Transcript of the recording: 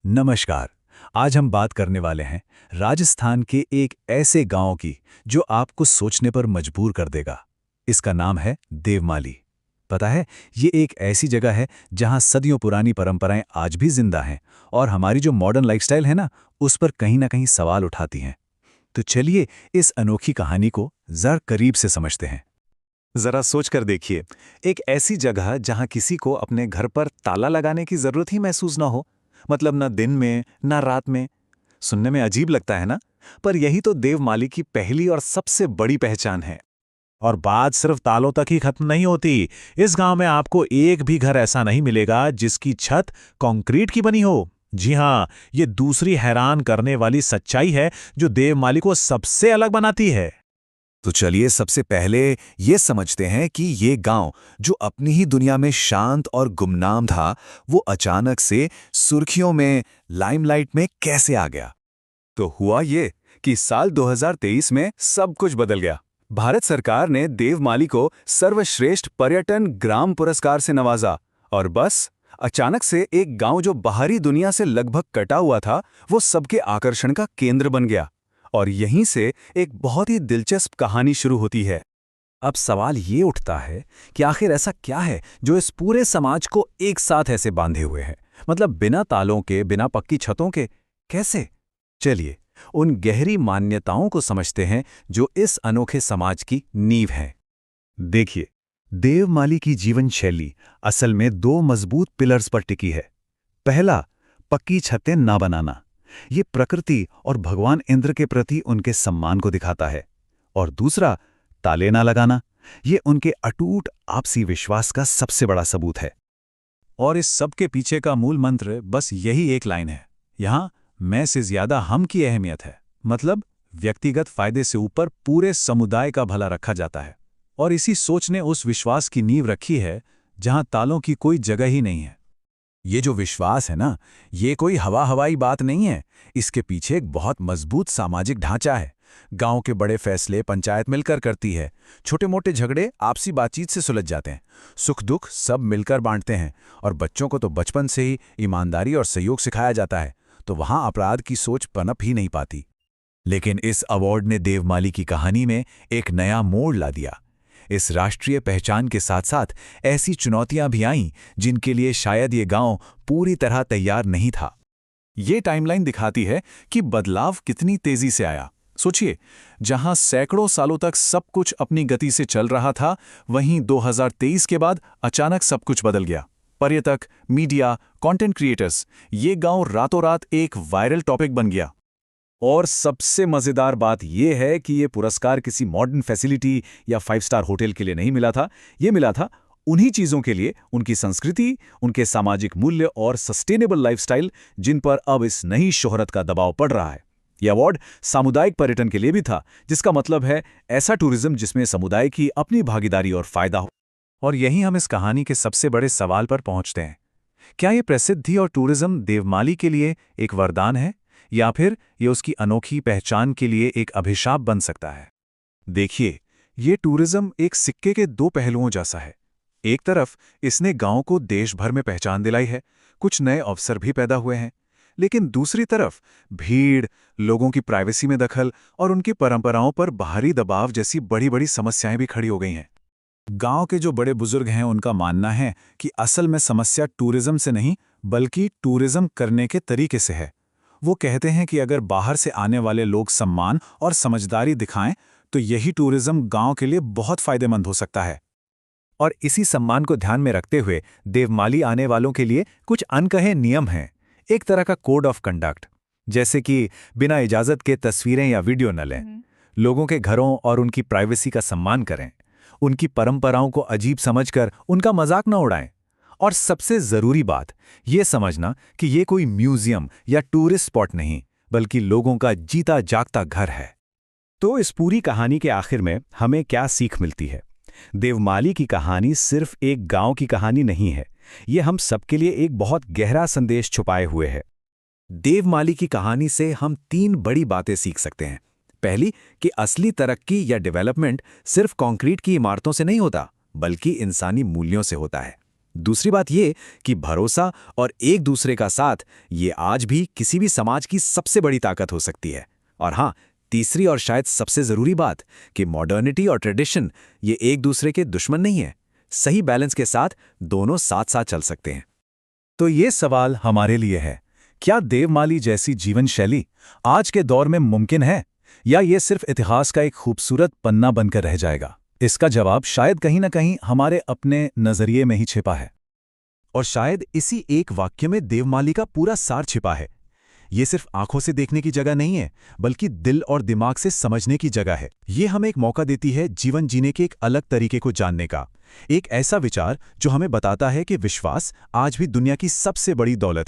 नमस्कार। आज हम बात करने वाले हैं राजस्थान के एक ऐसे गांव की जो आपको सोचने पर मजबूर कर देगा। इसका नाम है देवमाली। पता है, ये एक ऐसी जगह है जहां सदियों पुरानी परंपराएं आज भी जिंदा हैं और हमारी जो मॉडर्न लाइफस्टाइल है ना, उस पर कहीं ना कहीं सवाल उठाती हैं। तो चलिए इस अनोखी कहानी को जरा करीब से समझते हैं। जरा सोच कर देखिए। एक ऐसी जगह जहां किसी को अपने घर पर ताला लगाने की जरूरत ही महसूस ना हो। मतलब ना दिन में ना रात में। सुनने में अजीब लगता है ना, पर यही तो देवमाली की पहली और सबसे बड़ी पहचान है। और बात सिर्फ तालों तक ही खत्म नहीं होती। इस गांव में आपको एक भी घर ऐसा नहीं मिलेगा जिसकी छत कंक्रीट की बनी हो। जी हां, ये दूसरी हैरान करने वाली सच्चाई है जो देवमाली को सबसे अलग बनाती है। तो चलिए सबसे पहले ये समझते हैं कि ये गांव जो अपनी ही दुनिया में शांत और गुमनाम था, वो अचानक से सुर्खियों में, लाइमलाइट में कैसे आ गया। तो हुआ ये कि साल 2023 में सब कुछ बदल गया। भारत सरकार ने देवमाली को सर्वश्रेष्ठ पर्यटन ग्राम पुरस्कार से नवाजा और बस अचानक से एक गांव जो बाहरी दुनिया से लगभग कटा हुआ था, वो सबके आकर्षण का केंद्र बन गया। और यहीं से एक बहुत ही दिलचस्प कहानी शुरू होती है। अब सवाल ये उठता है कि आखिर ऐसा क्या है जो इस पूरे समाज को एक साथ ऐसे बांधे हुए है। मतलब बिना तालों के, बिना पक्की छतों के, कैसे? चलिए उन गहरी मान्यताओं को समझते हैं जो इस अनोखे समाज की नींव हैं। देखिए, देवमाली की जीवन शैली असल में दो मजबूत पिलर्स पर टिकी है। पहला, पक्की छतें ना बनाना। ये प्रकृति और भगवान इंद्र के प्रति उनके सम्मान को दिखाता है। और दूसरा, ताले ना लगाना। ये उनके अटूट आपसी विश्वास का सबसे बड़ा सबूत है। और इस सब के पीछे का मूल मंत्र बस यही एक लाइन है। यहां मैं से ज्यादा हम की अहमियत है। मतलब व्यक्तिगत फायदे से ऊपर पूरे समुदाय का भला रखा जाता है। और इसी सोच ने उस विश्वास की नींव रखी है जहां तालों की कोई जगह ही नहीं है। ये जो विश्वास है ना, ये कोई हवाई बात नहीं है। इसके पीछे एक बहुत मजबूत सामाजिक ढांचा है। गांव के बड़े फैसले पंचायत मिलकर करती है। छोटे मोटे झगड़े आपसी बातचीत से सुलझ जाते हैं। सुख दुख सब मिलकर बांटते हैं। और बच्चों को तो बचपन से ही ईमानदारी और सहयोग सिखाया जाता है। तो वहां अपराध की सोच पनप ही नहीं पाती। लेकिन इस अवार्ड ने देवमाली की कहानी में एक नया मोड़ ला दिया। इस राष्ट्रीय पहचान के साथ साथ ऐसी चुनौतियां भी आईं जिनके लिए शायद ये गांव पूरी तरह तैयार नहीं था। ये टाइमलाइन दिखाती है कि बदलाव कितनी तेजी से आया। सोचिए, जहां सैकड़ों सालों तक सब कुछ अपनी गति से चल रहा था, वहीं 2023 के बाद अचानक सब कुछ बदल गया। पर्यटक, मीडिया, कंटेंट क्रिएटर्स, ये गांव रातों रात एक वायरल टॉपिक बन गया। और सबसे मजेदार बात यह है कि यह पुरस्कार किसी मॉडर्न फैसिलिटी या 5 स्टार होटल के लिए नहीं मिला था। यह मिला था उन्हीं चीजों के लिए, उनकी संस्कृति, उनके सामाजिक मूल्य और सस्टेनेबल लाइफस्टाइल, जिन पर अब इस नई शोहरत का दबाव पड़ रहा है। यह अवार्ड सामुदायिक पर्यटन के लिए भी था, जिसका मतलब है ऐसा टूरिज्म जिसमें समुदाय की अपनी भागीदारी और फायदा हो। और यहीं हम इस कहानी के सबसे बड़े सवाल पर पहुंचते हैं। क्या ये प्रसिद्धि और टूरिज्म देवमाली के लिए एक वरदान है, या फिर ये उसकी अनोखी पहचान के लिए एक अभिशाप बन सकता है? देखिए, ये टूरिज्म एक सिक्के के दो पहलुओं जैसा है। एक तरफ इसने गांव को देश भर में पहचान दिलाई है, कुछ नए अवसर भी पैदा हुए हैं। लेकिन दूसरी तरफ भीड़, लोगों की प्राइवेसी में दखल और उनकी परंपराओं पर बाहरी दबाव जैसी बड़ी-बड़ी समस्याएं भी खड़ी हो गई हैं। गांव के जो बड़े बुजुर्ग हैं, उनका मानना है कि असल में समस्या टूरिज्म से नहीं, बल्कि टूरिज्म करने के तरीके से है। वो कहते हैं कि अगर बाहर से आने वाले लोग सम्मान और समझदारी दिखाएं, तो यही टूरिज्म गांव के लिए बहुत फायदेमंद हो सकता है। और इसी सम्मान को ध्यान में रखते हुए देवमाली आने वालों के लिए कुछ अनकहे नियम हैं। एक तरह का कोड ऑफ कंडक्ट, जैसे कि बिना इजाजत के तस्वीरें या वीडियो न लें, लोगों के घरों और उनकी प्राइवेसी का सम्मान करें, उनकी परंपराओं को अजीब समझकर उनका मजाक न उड़ाएं। और सबसे जरूरी बात, ये समझना कि ये कोई म्यूजियम या टूरिस्ट स्पॉट नहीं, बल्कि लोगों का जीता जागता घर है। तो इस पूरी कहानी के आखिर में हमें क्या सीख मिलती है? देवमाली की कहानी सिर्फ एक गांव की कहानी नहीं है, ये हम सबके लिए एक बहुत गहरा संदेश छुपाए हुए है। देवमाली की कहानी से हम 3 बड़ी बातें सीख सकते हैं। पहली, कि असली तरक्की या डेवलपमेंट सिर्फ कंक्रीट की इमारतों से नहीं होता, बल्कि इंसानी मूल्यों से होता है। दूसरी बात ये कि भरोसा और एक दूसरे का साथ ये आज भी किसी भी समाज की सबसे बड़ी ताकत हो सकती है। और हाँ, तीसरी और शायद सबसे ज़रूरी बात कि मॉडर्निटी और ट्रेडिशन ये एक दूसरे के दुश्मन नहीं है। सही बैलेंस के साथ दोनों साथ साथ चल सकते हैं। तो ये सवाल हमारे लिए है, क्या देवमाली जैसी जीवन शैली आज के दौर में मुमकिन है, या ये सिर्फ इतिहास का एक खूबसूरत पन्ना बनकर रह जाएगा? इसका जवाब शायद कहीं ना कहीं हमारे अपने नजरिए में ही छिपा है। और शायद इसी एक वाक्य में देवमाली का पूरा सार छिपा है। ये सिर्फ आंखों से देखने की जगह नहीं है, बल्कि दिल और दिमाग से समझने की जगह है। ये हमें एक मौका देती है जीवन जीने के एक अलग तरीके को जानने का, एक ऐसा विचार जो हमें बताता है कि विश्वास आज भी दुनिया की सबसे बड़ी दौलत है।